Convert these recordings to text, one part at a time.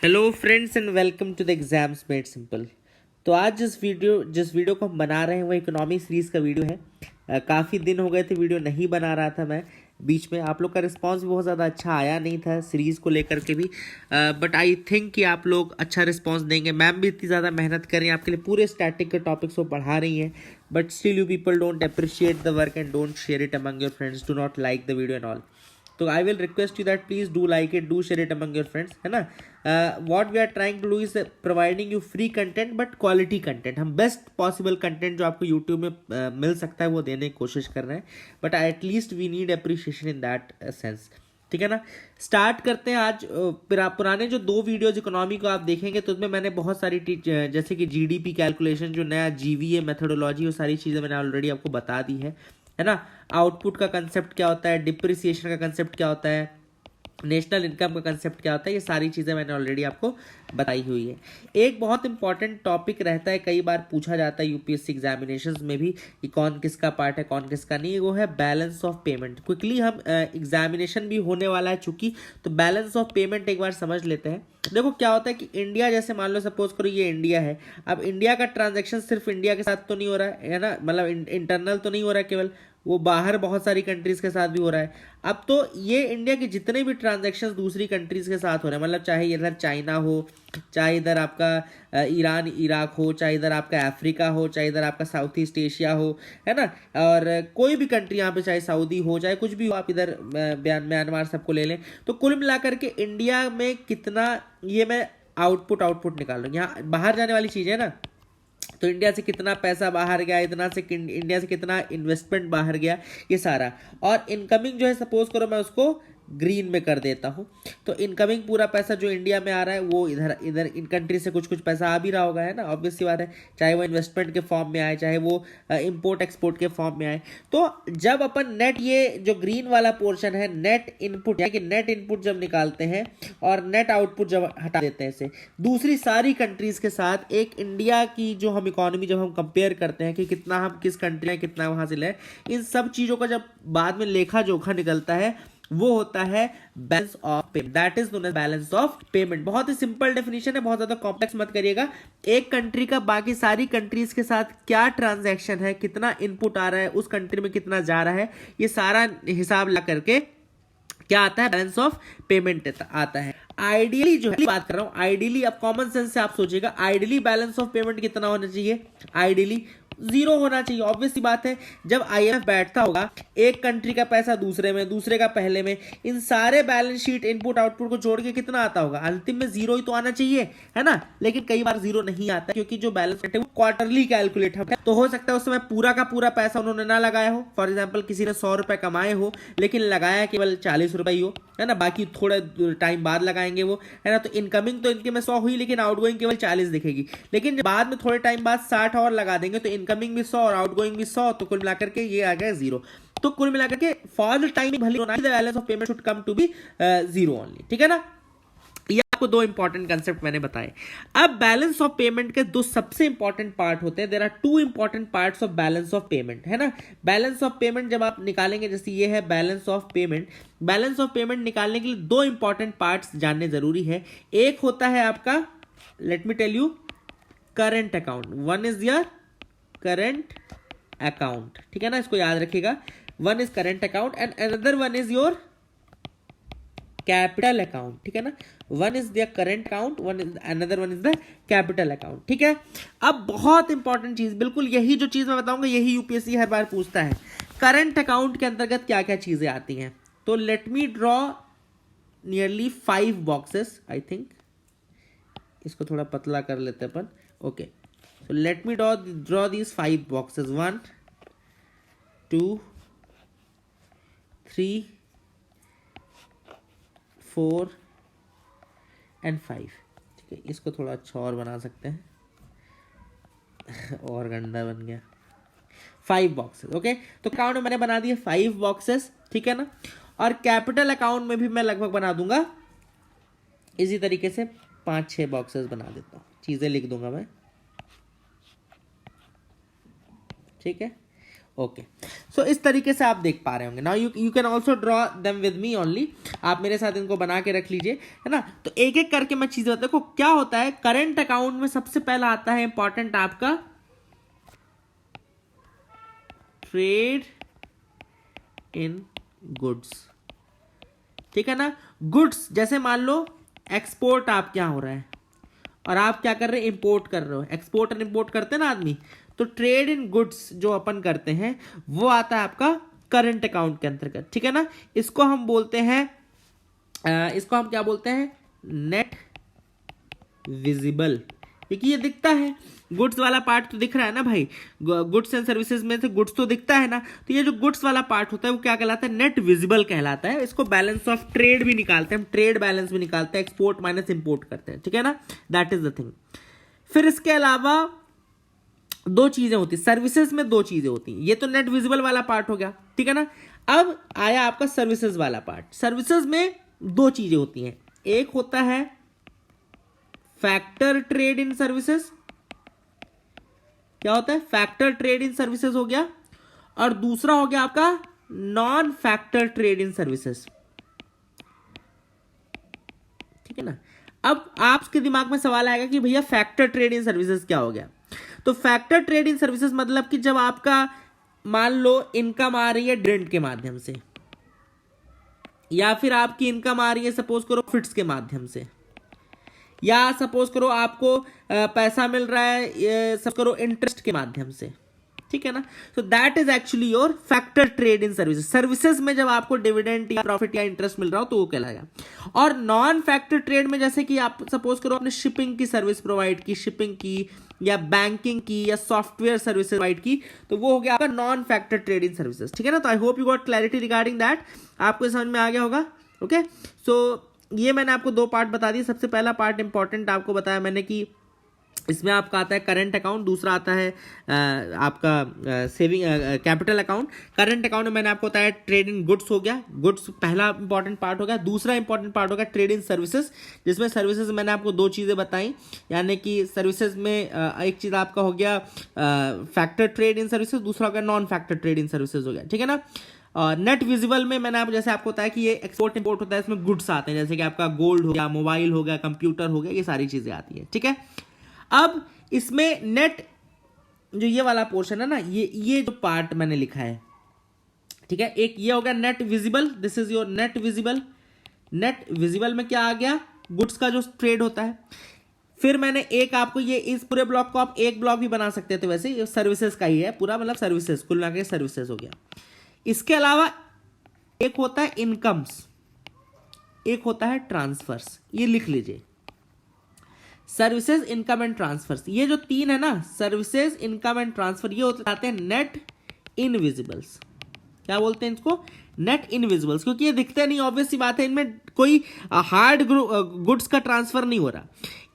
Hello friends and welcome to the exams made simple. तो आज जिस वीडियो को हम बना रहे हैं वो इकोनॉमी सीरीज़ का वीडियो है। काफ़ी दिन हो गए थे वीडियो नहीं बना रहा था मैं। बीच में आप लोग का रिस्पांस भी बहुत ज़्यादा अच्छा आया नहीं था सीरीज़ को लेकर के भी, बट आई थिंक कि आप लोग अच्छा रिस्पांस देंगे। मैम भी इतनी ज़्यादा मेहनत कर रही हैं आपके लिए, पूरे स्टैटिक के टॉपिक्स को पढ़ा रही हैं, but still you people don't appreciate the work and don't share it among your friends, do not like the video and all. तो I will request you that please do like it, do share it among your friends, है ना। What we are trying to do is providing you free content but quality content. हम best possible content जो आपको YouTube में मिल सकता है वो देने की कोशिश कर रहे हैं, but at least we need appreciation in that sense. ठीक है ना। स्टार्ट करते हैं आज। पुराने जो 2 वीडियोज इकोनॉमी को आप देखेंगे तो उसमें मैंने बहुत सारी जैसे कि जीडीपी कैलकुलेशन, जो नया जीवीए मेथोडोलॉजी, वो सारी चीज़ें मैंने ऑलरेडी आपको बता दी है ना। आउटपुट का कंसेप्ट क्या होता है, डिप्रिसिएशन का कंसेप्ट क्या होता है, नेशनल इनकम का कंसेप्ट क्या होता है, ये सारी चीज़ें मैंने ऑलरेडी आपको बताई हुई है। एक बहुत इंपॉर्टेंट टॉपिक रहता है, कई बार पूछा जाता है यूपीएससी एग्जामिनेशंस में भी कि कौन किसका पार्ट है कौन किसका नहीं, वो है बैलेंस ऑफ पेमेंट। क्विकली हम एग्जामिनेशन भी होने वाला है चूंकि, तो बैलेंस ऑफ पेमेंट एक बार समझ लेते हैं। देखो क्या होता है कि इंडिया, जैसे मान लो सपोज करो ये इंडिया है, अब इंडिया का ट्रांजैक्शन सिर्फ इंडिया के साथ तो नहीं हो रहा है ना, मतलब इंटरनल तो नहीं हो रहा है केवल, वो बाहर बहुत सारी कंट्रीज के साथ भी हो रहा है। अब तो ये इंडिया के जितने भी ट्रांजैक्शंस दूसरी कंट्रीज के साथ हो रहे हैं, मतलब चाहे इधर चाइना हो, चाहे इधर आपका ईरान इराक हो, चाहे इधर आपका अफ्रीका हो, चाहे इधर आपका साउथ ईस्ट एशिया हो, है ना, और कोई भी कंट्री यहाँ पे, चाहे सऊदी हो, चाहे कुछ भी हो, आप इधर म्यांमार सबको ले लें, तो कुल मिलाकर के इंडिया में कितना, ये मैं आउटपुट निकाल लूँ, यहाँ बाहर जाने वाली चीज़ है ना, तो इंडिया से कितना पैसा बाहर गया, इंडिया से कितना इन्वेस्टमेंट बाहर गया, ये सारा। और इनकमिंग जो है, सपोज करो मैं उसको ग्रीन में कर देता हूँ, तो इनकमिंग पूरा पैसा जो इंडिया में आ रहा है वो इधर इधर इन कंट्री से कुछ पैसा आ भी रहा होगा, है ना, ऑब्वियस सी बात है, चाहे वो इन्वेस्टमेंट के फॉर्म में आए, चाहे वो इंपोर्ट एक्सपोर्ट के फॉर्म में आए। तो जब अपन नेट, ये जो ग्रीन वाला पोर्शन है, नेट इनपुट, यानी कि नेट इनपुट जब निकालते हैं और नेट आउटपुट जब हटा देते हैं इसे दूसरी सारी कंट्रीज के साथ, एक इंडिया की जो हम इकोनॉमी जब हम कंपेयर करते हैं कि कितना हम किस कंट्री में कितना वहां से ले, इन सब चीजों का जब बाद में लेखा जोखा निकलता है वो होता है balance of payment, that is known as balance of payment. बहुत ही सिंपल डेफिनेशन है, बहुत ज्यादा कॉम्प्लेक्स मत करिएगा। एक कंट्री का बाकी सारी कंट्रीज के साथ क्या ट्रांजैक्शन है, कितना इनपुट आ रहा है, उस कंट्री में कितना जा रहा है, ये सारा हिसाब ला करके क्या आता है, बैलेंस ऑफ पेमेंट आता है। आइडियली जो है बात कर रहा हूं, आइडियली अब कॉमन सेंस से आप सोचिएगा, आइडियली बैलेंस ऑफ पेमेंट कितना होना चाहिए, आइडियली 0 होना चाहिए। ऑब्वियस सी बात है, जब आईएमएफ बैठता होगा, एक कंट्री का पैसा दूसरे में, दूसरे का पहले में, इन सारे बैलेंस शीट इनपुट आउटपुट को जोड़ के कितना आता होगा, अंतिम में 0 ही तो आना चाहिए, है ना। लेकिन कई बार 0 नहीं आता, क्योंकि जो बैलेंस शीट है वो क्वार्टरली कैलकुलेट है, तो हो सकता है उस समय पूरा का पूरा पैसा उन्होंने ना लगाया हो। फॉर एग्जाम्पल किसी ने 100 रुपए कमाए हो लेकिन लगाया केवल 40 रुपए ही हो, है ना, बाकी थोड़ा टाइम बाद लगाएंगे वो, है ना। तो इनकमिंग तो इनके में 100 हुई, लेकिन आउटगोइंग केवल 40 दिखेगी, लेकिन बाद में थोड़े टाइम बाद 60 और लगा देंगे, तो इनकमिंग भी 100 और आउटगोइंग भी 100, तो कुल मिलाकर के ये आ गया 0। तो कुल मिलाकर के फॉर द टाइम भले the balance of payment should come to be 0 only. ठीक है ना। ये आपको 2 इंपॉर्टेंट कंसेप्ट मैंने बताए। अब बैलेंस ऑफ पेमेंट के 2 सबसे इंपॉर्टेंट पार्ट होते हैं। There are 2 important parts of balance of payment, है ना। बैलेंस ऑफ पेमेंट जब आप निकालेंगे, जैसे ये है balance of payment, balance of payment निकालने के लिए 2 इंपॉर्टेंट पार्ट्स जानने जरूरी है। एक होता है आपका, let me tell you, current account. One is your current account, ठीक है ना, इसको याद रखिएगा। One is current account and another one is your capital account, ठीक है ना। One is the current account, one is another one is the capital account, ठीक है। अब बहुत इंपॉर्टेंट चीज, बिल्कुल यही जो चीज मैं बताऊंगा यही यूपीएससी हर बार पूछता है, करंट अकाउंट के अंतर्गत क्या क्या चीजें आती हैं। तो let me draw nearly 5 boxes, I think इसको थोड़ा पतला कर लेते अपन। Okay, so let me draw these 5 boxes, 1 2 3 4 and 5। ठीक है, इसको थोड़ा अच्छा और बना सकते हैं और गंदा बन गया। 5 बॉक्सेस, ओके। तो अकाउंट में मैंने बना दिए 5 बॉक्सेस, ठीक है ना। और कैपिटल अकाउंट में भी मैं लगभग बना दूंगा इसी तरीके से 5-6 बॉक्सेस बना देता हूँ, चीजें लिख दूंगा मैं, ठीक है। ओके, सो इस तरीके से आप देख पा रहे होंगे। Now you can also draw them with me only, आप मेरे साथ इनको बना के रख लीजिए, है ना। तो एक एक करके मैं चीजें बताता हूँ। क्या होता है करंट अकाउंट में, सबसे पहला आता है इंपॉर्टेंट आपका ट्रेड इन गुड्स, ठीक है ना। गुड्स जैसे मान लो एक्सपोर्ट आप क्या हो रहा है और आप क्या कर रहे हैं, इंपोर्ट कर रहे हो। एक्सपोर्ट और इंपोर्ट करते हैं ना आदमी, तो ट्रेड इन गुड्स जो अपन करते हैं वो आता है आपका करंट अकाउंट के अंतर्गत, ठीक है ना। इसको हम बोलते हैं, इसको हम क्या बोलते हैं, नेट विजिबल। देखिए ये दिखता है, गुड्स वाला पार्ट तो दिख रहा है ना भाई, गुड्स एंड सर्विसेज में से गुड्स तो दिखता है ना। तो ये जो गुड्स वाला पार्ट होता है वो क्या कहलाता है, नेट विजिबल कहलाता है। इसको बैलेंस ऑफ ट्रेड भी निकालते हैं हम, ट्रेड बैलेंस भी निकालते हैं, एक्सपोर्ट माइनस इंपोर्ट करते हैं, ठीक है ना। That is the thing. फिर इसके अलावा दो चीजें होती, सर्विसेज में दो चीजें होती हैं। ये तो नेट विजिबल वाला पार्ट हो गया, ठीक है ना। अब आया आपका सर्विसेज वाला पार्ट। सर्विसेज में दो चीजें होती हैं, एक होता है फैक्टर ट्रेड इन सर्विसेज, क्या होता है, फैक्टर ट्रेड इन सर्विसेज हो गया, और दूसरा हो गया आपका non factor trade in services, ठीक है ना। अब आपके दिमाग में सवाल आएगा कि भैया फैक्टर ट्रेड इन सर्विसेज क्या हो गया। तो फैक्टर ट्रेड इन सर्विसेज मतलब कि जब आपका मान लो इनकम आ रही है डिविडेंड के माध्यम से, या फिर आपकी इनकम आ रही है सपोज करो फिट्स के माध्यम से, या सपोज करो आपको पैसा मिल रहा है सब करो इंटरेस्ट के माध्यम से, ठीक है ना। So that is actually your factor trade in services. Services में जब आपको डिविडेंड या प्रॉफिट या इंटरेस्ट मिल रहा हो तो वो कहलाएगा। और नॉन फैक्टर ट्रेड में जैसे कि आप सपोज करो आपने शिपिंग की सर्विस प्रोवाइड की, शिपिंग की या बैंकिंग की या सॉफ्टवेयर सर्विसेज प्रोवाइड की, तो वो हो गया आपका non factor trade in services, ठीक है ना। तो I hope you got clarity regarding that, आपको समझ में आ गया होगा। ओके, सो ये मैंने आपको दो पार्ट बता दिए। सबसे पहला पार्ट इंपॉर्टेंट आपको बताया मैंने कि इसमें आपका आता है करंट अकाउंट, दूसरा आता है आपका saving capital account. Current account में मैंने आपको बताया ट्रेड इन गुड्स हो गया, गुड्स पहला इंपॉर्टेंट पार्ट हो गया। दूसरा इंपॉर्टेंट पार्ट हो गया ट्रेड इन सर्विसेज, जिसमें सर्विसेज मैंने आपको दो चीज़ें बताई, यानी कि सर्विसेज में एक चीज़ आपका हो गया फैक्टर ट्रेड इन सर्विसेज, दूसरा हो गया non factor trade in services हो गया, ठीक है ना। नेट विजिबल में मैंने जैसे आपको बताया कि ये एक्सपोर्ट इंपोर्ट होता है, इसमें गुड्स आते हैं, जैसे कि आपका गोल्ड हो गया, मोबाइल हो गया, कंप्यूटर हो गया, ये सारी चीज़ें आती हैं, ठीक है। अब इसमें नेट जो ये वाला पोर्शन है ना, ये जो पार्ट मैंने लिखा है, ठीक है, एक ये हो गया net visible, this is your net visible. Net visible में क्या आ गया, गुड्स का जो ट्रेड होता है। फिर मैंने एक आपको ये इस पूरे ब्लॉक को आप एक ब्लॉक भी बना सकते थे, वैसे ये सर्विसेज का ही है पूरा, मतलब सर्विसेज कुल मिला के सर्विसेज हो गया। इसके अलावा एक होता है इनकम्स, एक होता है ट्रांसफर्स, ये लिख लीजिए, सर्विसेज इनकम एंड ट्रांसफर्स। ये जो तीन है ना, सर्विसेज इनकम एंड ट्रांसफर, ये होते आते हैं नेट इनविजिबल्स। क्या बोलते हैं इसको, नेट इनविजिबल्स, क्योंकि ये दिखते नहीं, ऑब्वियस सी बात है, इनमें कोई हार्ड गुड्स का ट्रांसफर नहीं हो रहा।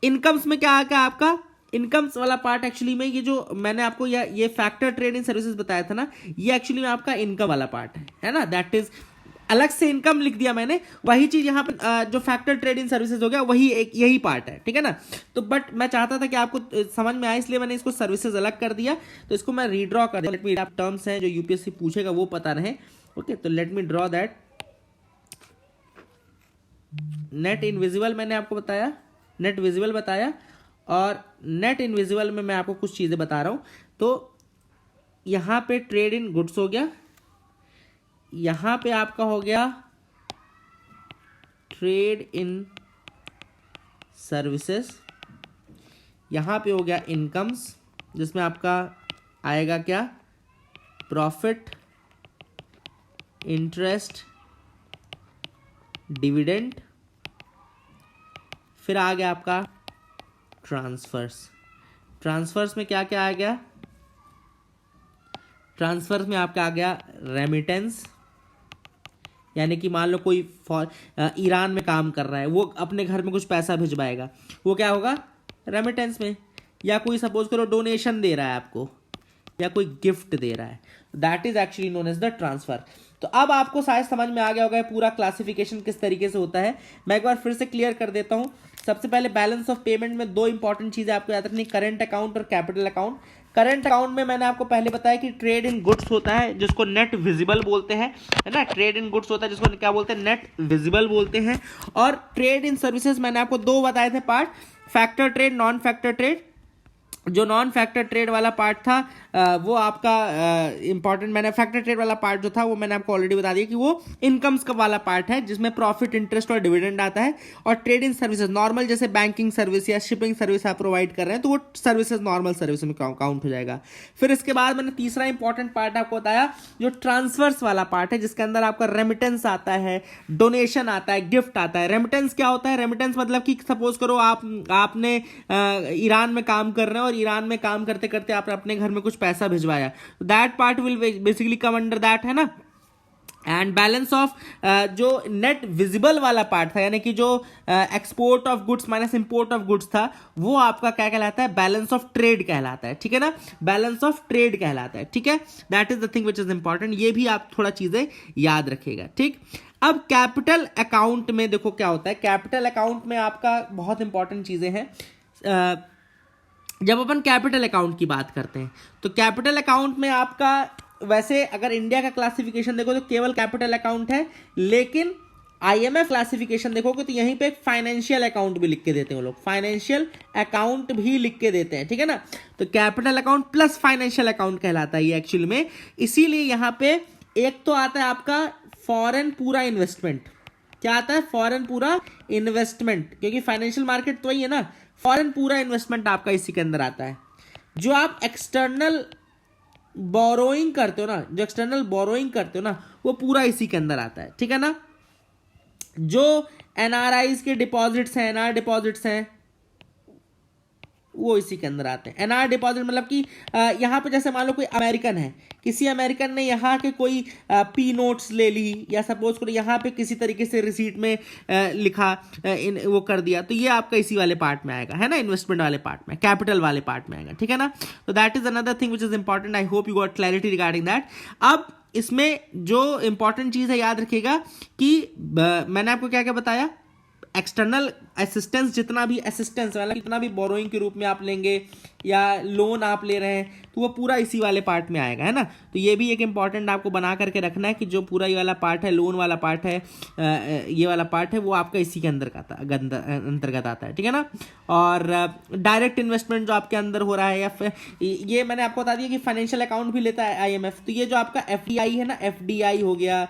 इनकम्स में क्या आ गया आपका, इनकम्स वाला पार्ट एक्चुअली में ये जो मैंने आपको ये फैक्टर ट्रेड इन सर्विसेज बताया था ना, ये एक्चुअली में आपका इनकम वाला पार्ट है ना। दैट इज अलग से इनकम लिख दिया मैंने, वही चीज यहाँ पे जो फैक्टर ट्रेड इन सर्विसेज हो गया वही एक यही पार्ट है, ठीक है ना। तो बट मैं चाहता था कि आपको समझ में आए, इसलिए मैंने इसको सर्विसेज अलग कर दिया। तो इसको मैं रीड्रॉ कर दिया, लेट मी आप टर्म्स हैं जो यूपीएससी पूछेगा वो पता रहे। ओके, तो let me draw that. Net invisible मैंने आपको बताया, नेट विजिबल बताया, और नेट इनविजिबल में मैं आपको कुछ चीजें बता रहा हूं। तो यहां पे ट्रेड इन गुड्स हो गया, यहां पे आपका हो गया ट्रेड इन सर्विसेज, यहां पे हो गया इनकम्स, जिसमें आपका आएगा क्या, प्रॉफिट, इंटरेस्ट, डिविडेंड। फिर आ गया आपका ट्रांसफर्स। ट्रांसफर्स में क्या क्या आ गया, ट्रांसफर्स में आपका आ गया रेमिटेंस, यानी कि मान लो कोई ईरान में काम कर रहा है, वो अपने घर में कुछ पैसा भिजवाएगा, वो क्या होगा, रेमिटेंस में। या कोई सपोज करो डोनेशन दे रहा है आपको, या कोई गिफ्ट दे रहा है, that is actually known as the transfer. तो अब आपको शायद समझ में आ गया होगा पूरा क्लासिफिकेशन किस तरीके से होता है। मैं एक बार फिर से क्लियर कर देता हूं। सबसे पहले बैलेंस ऑफ पेमेंट में दो इंपॉर्टेंट चीजें आपको याद रखनी, करंट अकाउंट और कैपिटल अकाउंट। करंट अकाउंट में मैंने आपको पहले बताया कि ट्रेड इन गुड्स होता है जिसको नेट विजिबल बोलते हैं, है ना। ट्रेड इन गुड्स होता है जिसको क्या बोलते हैं, नेट विजिबल बोलते हैं। और ट्रेड इन सर्विसेज मैंने आपको दो बताए थे part, factor trade, non factor trade. जो नॉन फैक्टर ट्रेड वाला पार्ट था वो आपका इंपॉर्टेंट, मैंने फैक्टर ट्रेड वाला पार्ट जो था वो मैंने आपको ऑलरेडी बता दिया कि वो इनकम्स का वाला पार्ट है जिसमें प्रॉफिट, इंटरेस्ट और डिविडेंड आता है। और ट्रेड इन सर्विसेज नॉर्मल जैसे बैंकिंग सर्विस या शिपिंग सर्विस आप प्रोवाइड कर रहे हैं तो वो सर्विसेज नॉर्मल सर्विस में काउंट हो जाएगा। फिर इसके बाद मैंने तीसरा इंपॉर्टेंट पार्ट आपको बताया जो ट्रांसफर्स वाला पार्ट है जिसके अंदर आपका रेमिटेंस आता है, डोनेशन आता है, गिफ्ट आता है। रेमिटेंस क्या होता है, रेमिटेंस मतलब कि सपोज करो आपने ईरान में काम कर रहे हैं और ईरान में काम करते करते आपने अपने घर में कुछ पैसा भिजवाया, that part will basically come under that, है ना। एंड बैलेंस ऑफ जो नेट विजिबल वाला पार्ट था यानी कि जो export of goods minus import of goods था वो आपका क्या कहलाता है, बैलेंस ऑफ ट्रेड कहलाता है, ठीक है ना। बैलेंस ऑफ ट्रेड कहलाता है, ठीक है। That is the thing which is important, ये भी आप थोड़ा चीजें याद रखिएगा, ठीक। अब कैपिटल अकाउंट में देखो क्या होता है, कैपिटल अकाउंट में आपका बहुत इंपॉर्टेंट चीजें हैं। जब अपन कैपिटल अकाउंट की बात करते हैं तो कैपिटल अकाउंट में आपका वैसे अगर इंडिया का क्लासिफिकेशन देखो तो केवल कैपिटल अकाउंट है, लेकिन आईएमएफ क्लासिफिकेशन देखोगे तो यहीं पे एक फाइनेंशियल अकाउंट भी लिख के देते हैं वो लोग, फाइनेंशियल अकाउंट भी लिख के देते हैं, ठीक है ना। तो capital account plus financial account कहलाता है ये एक्चुअली में। इसीलिए यहां पे एक तो आता है आपका फॉरेन पूरा इन्वेस्टमेंट, क्या आता है, फॉरेन पूरा इन्वेस्टमेंट, क्योंकि फाइनेंशियल मार्केट तो ही है ना। फॉरेन पूरा इन्वेस्टमेंट आपका इसी के अंदर आता है। जो आप एक्सटर्नल बोरोइंग करते हो ना, जो एक्सटर्नल बोरोइंग करते हो ना वो पूरा इसी के अंदर आता है, ठीक है ना। जो एनआरआईज के डिपॉजिट्स हैं, एनआर डिपॉजिट्स हैं, वो इसी के अंदर आते हैं। एनआर डिपॉजिट मतलब कि यहाँ पे जैसे मान लो कोई अमेरिकन है, किसी अमेरिकन ने यहाँ के कोई पी नोट्स ले ली या सपोज करो यहाँ पे किसी तरीके से रिसीट में लिखा वो कर दिया, तो ये आपका इसी वाले पार्ट में आएगा, है ना, इन्वेस्टमेंट वाले पार्ट में, कैपिटल वाले पार्ट में आएगा, ठीक है ना। तो that is another thing which is important. I hope you got clarity regarding that. अब इसमें जो इंपॉर्टेंट चीज है याद रखिएगा कि मैंने आपको क्या क्या बताया, एक्सटर्नल असिस्टेंस, जितना भी असिस्टेंस वाला कितना भी बोरोइंग के रूप में आप लेंगे या लोन आप ले रहे हैं तो वो पूरा इसी वाले पार्ट में आएगा, है ना। तो ये भी एक इंपॉर्टेंट आपको बना करके रखना है कि जो पूरा ये वाला पार्ट है, लोन वाला पार्ट है, ये वाला पार्ट है, वो आपका इसी के अंतर्गत आता है, ठीक है ना। और डायरेक्ट इन्वेस्टमेंट जो आपके अंदर हो रहा है या ये मैंने आपको बता दिया कि फाइनेंशियल अकाउंट भी लेता है आईएमएफ। तो ये जो आपका एफडीआई है ना, एफडीआई हो गया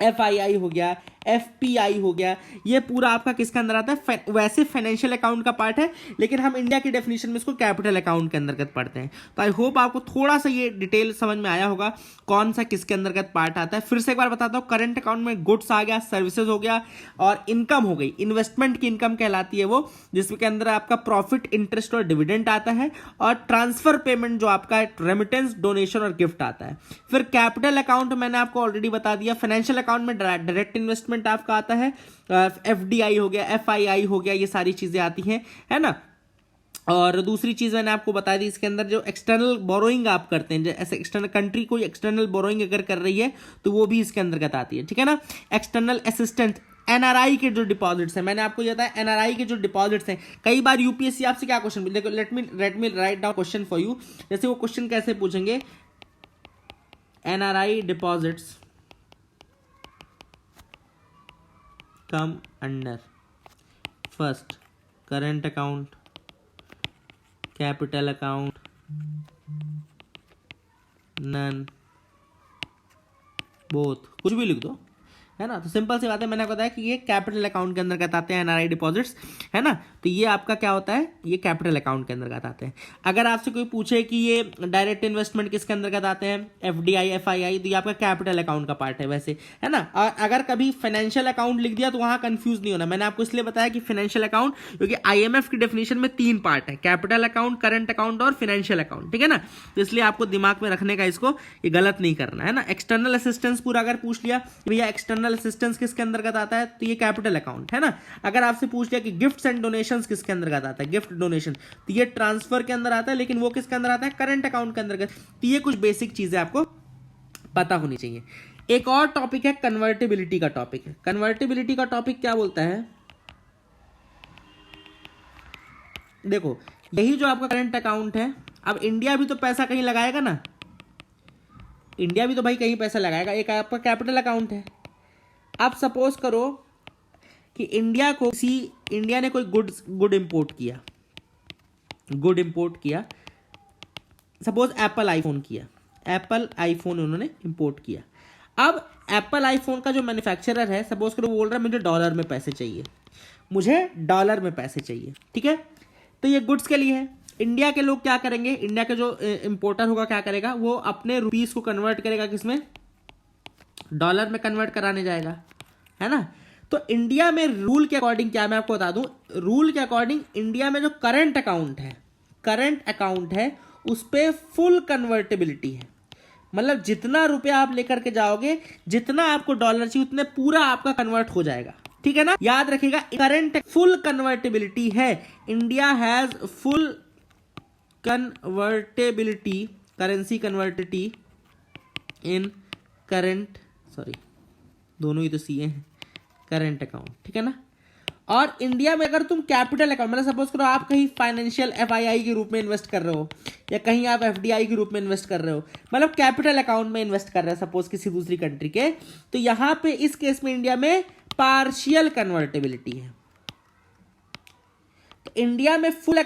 एफआईआई हो गया, एफपीआई हो गया, ये पूरा आपका किसके अंदर आता है, वैसे फाइनेंशियल अकाउंट का पार्ट है, लेकिन हम इंडिया की डेफिनेशन में इसको कैपिटल अकाउंट के अंतर्गत पढ़ते हैं। तो आई होप आपको थोड़ा सा ये डिटेल समझ में आया होगा कौन सा किसके अंतर्गत पार्ट आता है। फिर से एक बार बताता हूँ, करंट अकाउंट में गुड्स आ गया, सर्विसेज हो गया और इनकम हो गई, इन्वेस्टमेंट की इनकम कहलाती है वो, जिसके अंदर आपका प्रॉफिट, इंटरेस्ट और डिविडेंड आता है, और ट्रांसफर पेमेंट जो आपका रेमिटेंस, डोनेशन और गिफ्ट आता है। फिर कैपिटल अकाउंट मैंने आपको ऑलरेडी बता दिया। फाइनेंशियल अकाउंट में डायरेक्ट इन्वेस्टमेंट आपका आता है, एफडीआई हो गया, एफआईआई हो गया, ये सारी चीजें आती हैं, है ना। और दूसरी चीज मैंने आपको बता दी, इसके अंदर जो एक्सटर्नल बोरोइंग आप करते हैं, जैसे एक्सटर्नल कंट्री कोई एक्सटर्नल बोरोइंग अगर कर रही है तो वो भी इसके अंतर्गत आती है, ठीक है ना। एक्सटर्नल असिस्टेंस, एनआरआई के जो डिपॉजिट्स हैं, मैंने आपको ये बताया एनआरआई के जो डिपॉजिट्स हैं, कई बार यूपीएससी आपसे क्या क्वेश्चन, देखो let me write down question for you. जैसे वो क्वेश्चन कैसे पूछेंगे, NRI deposits come under first current account, capital account, none, both, कुछ भी लिख दो, है ना। तो सिंपल सी बात है, मैंने आपको बताया कि ये कैपिटल अकाउंट के अंदर आते हैं एनआरआई डिपॉजिट्स, है ना। तो ये आपका क्या होता है, ये कैपिटल अकाउंट के अंतर्गत आते हैं। अगर आपसे कोई पूछे कि ये डायरेक्ट इन्वेस्टमेंट किसके अंतर्गत आते हैं, एफडीआई, एफआईआई, तो ये आपका कैपिटल अकाउंट का पार्ट है वैसे, है ना। और अगर कभी फाइनेंशियल अकाउंट लिख दिया तो वहां कंफ्यूज नहीं होना। मैंने आपको इसलिए बताया कि फाइनेंशियल अकाउंट, क्योंकि आईएमएफ की डेफिनेशन में 3 पार्ट है, कैपिटल अकाउंट, करंट अकाउंट और फाइनेंशियल अकाउंट, ठीक है ना। तो इसलिए आपको दिमाग में रखने का, इसको ये गलत नहीं करना है ना। एक्सटर्नल असिस्टेंस पूरा अगर पूछ लिया भैया एक्सटर्नल असिस्टेंस किसके अंतर्गत आता है, तो ये कैपिटल अकाउंट, है ना। अगर आपसे पूछ लिया कि गिफ्ट्स एंड डोनेशंस किसके अंतर्गत आता है, गिफ्ट डोनेशन, तो ये ट्रांसफर के अंदर आता है, लेकिन वो किसके अंदर आता है, करंट अकाउंट के अंतर्गत। तो ये कुछ बेसिक चीजें आपको पता होनी चाहिए। एक और टॉपिक है कन्वर्टिबिलिटी का टॉपिक है। कन्वर्टिबिलिटी का टॉपिक क्या बोलता है, देखो यही जो आपका करंट अकाउंट है, अब इंडिया भी तो पैसा कहीं लगाएगा ना, इंडिया भी तो भाई कहीं पैसा लगाएगा, एक आपका कैपिटल अकाउंट है। अब सपोज करो कि इंडिया ने कोई गुड इंपोर्ट किया, सपोज एप्पल आईफोन उन्होंने इंपोर्ट किया। अब एप्पल आईफोन का जो मैन्युफैक्चरर है, सपोज करो वो बोल रहा है मुझे डॉलर में पैसे चाहिए, ठीक है। तो ये गुड्स के लिए है। इंडिया के लोग क्या करेंगे, इंडिया के जो इंपोर्टर होगा क्या करेगा, वो अपने रुपीस को कन्वर्ट करेगा किसमें, डॉलर में कन्वर्ट कराने जाएगा, है ना। तो इंडिया में रूल के अकॉर्डिंग क्या, मैं आपको बता दूं, रूल के अकॉर्डिंग इंडिया में जो करंट अकाउंट है उस पे फुल कन्वर्टेबिलिटी है। मतलब जितना रुपया आप लेकर के जाओगे, जितना आपको डॉलर चाहिए उतने पूरा आपका कन्वर्ट हो जाएगा, ठीक है ना। याद रखिएगा करंट फुल कन्वर्टेबिलिटी है, India has full convertibility, currency convertibility in current, दोनों ही तो सीए हैं, करंट अकाउंट, ठीक है ना। और इंडिया में अगर तुम कैपिटल अकाउंट, मतलब सपोज करो आप कहीं फाइनेंशियल एफआईआई के रूप में इन्वेस्ट कर रहे हो, या कहीं आप एफडीआई के रूप में इन्वेस्ट कर रहे हो, मतलब कैपिटल अकाउंट में इन्वेस्ट कर रहे हो सपोज किसी दूसरी कंट्री के, तो यहां पे इस केस में इंडिया में पार्शियल कन्वर्टेबिलिटी है। तो इंडिया में फुल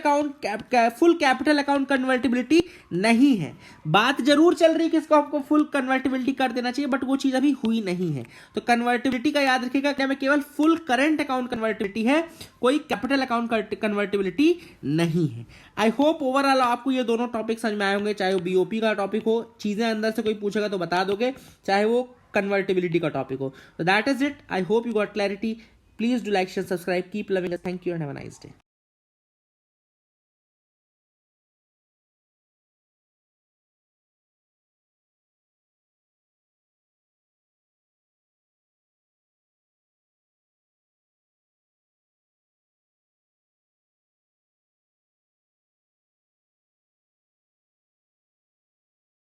कैपिटल अकाउंट कन्वर्टिबिलिटी नहीं है। बात जरूर चल रही है कि इसको आपको फुल कन्वर्टिबिलिटी कर देना चाहिए, बट वो चीज अभी हुई नहीं है। तो कन्वर्टिबिलिटी का याद रखिएगा, क्या में केवल फुल करंट अकाउंट कन्वर्टिबिलिटी है, कोई कैपिटल अकाउंट कन्वर्टिबिलिटी नहीं है। आई होप ओवरऑल आपको ये दोनों टॉपिक समझ में आए होंगे, चाहे वो बीओपी का टॉपिक हो, चीजें अंदर से कोई पूछेगा तो बता दोगे, चाहे वो कन्वर्टिबिलिटी का टॉपिक हो। तो that is it, I hope you got clarity. Please do like share subscribe, keep loving us, thank you and have a nice day.